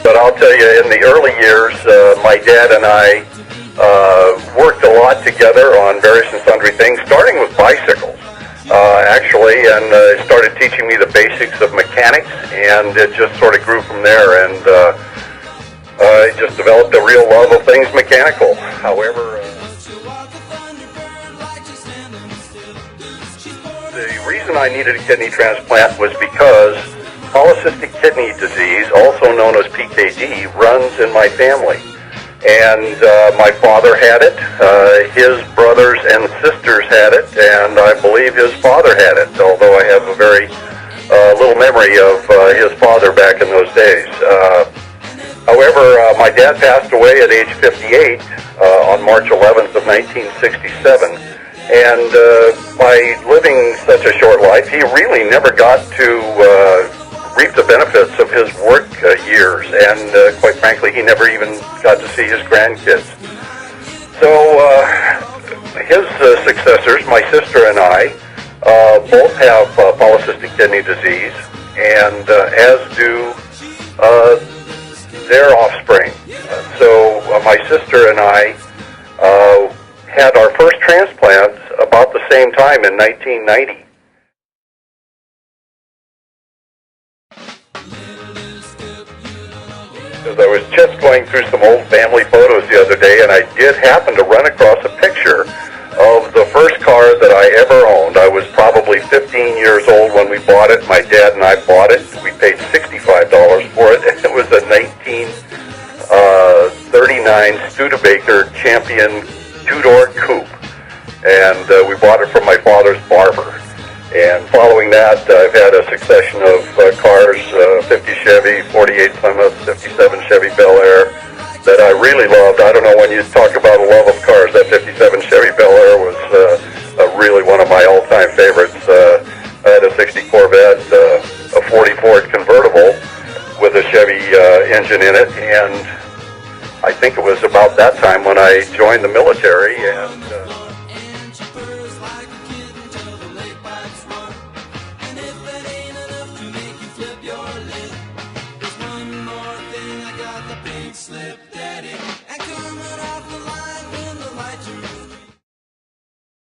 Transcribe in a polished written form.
But I'll tell you, in the early years, my dad and I worked a lot together on various and sundry things, starting with bicycles, actually, and started teaching me the basics of mechanics, and it just sort of grew from there, and I just developed a real love of things mechanical. However, the reason I needed a kidney transplant was because polycystic kidney disease, also known as PKD, runs in my family. And my father had it, his brothers and sisters had it, and I believe his father had it, although I have a very little memory of his father back in those days. However, my dad passed away at age 58 on March 11th of 1967. And by living such a short life, he really never got to reap the benefits of his work years, and quite frankly, he never even got to see his grandkids. So his successors, my sister and I, both have polycystic kidney disease, and as do their offspring. So my sister and I had our first transplant about the same time in 1990. Because I was just going through some old family photos the other day, and I did happen to run across a picture of the first car that I ever owned. I was probably 15 years old when we bought it. My dad and I bought it. We paid $65 for it. It was a 1939 Studebaker Champion two-door coupe, and we bought it from my father's barber. And following that, I've had a succession of cars, 50 Chevy, 48 Plymouth, 57 Chevy Bel Air, that I really loved. I don't know, when you talk about a love of cars, that 57 Chevy Bel Air was really one of my all-time favorites. I had a 60 Corvette, a 40 Ford convertible with a Chevy engine in it, and I think it was about that time when I joined the military, and